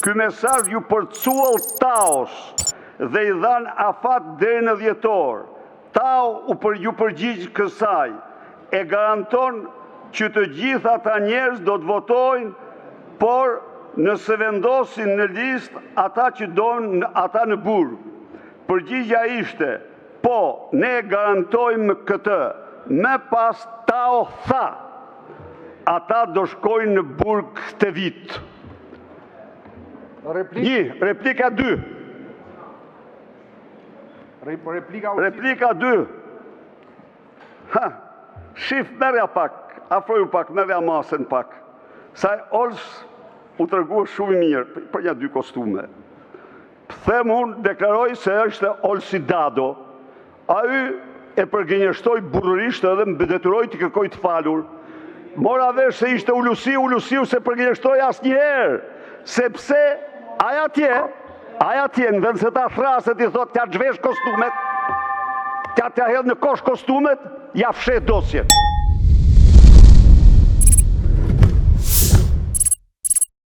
ky mesazh ju përcuall Taos dhe i dhan afat deri në dhjetor. Tao ju përgjigj kësaj, e garanton që të gjithë ata njerëz do të votojnë, por nëse vendosin në listë ata që donë ata në burg. Përgjigja ishte, po, ne garantojmë këtë. Më pas Tao tha, ata do shkojnë në burg këtë vit. Replika 2. Replika 2. Shif, merja pak, afroju pak, merja masën pak. Saj Ols u tërgua shumë i mirë për një 2 kostume. Them unë, deklaroj se është Olsi Dado. Ai e përgënjeshtoi burrërisht edhe më detyroi të kërkoj të falur. Mora vesh se ishte Ulusiu se përgënjeshtoi asnjëherë, sepse ai atje në vend se ta thraset i thot t'ja zhvesh kostumet, t'ja hedh në kosh kostumet, ja fshet dosjen.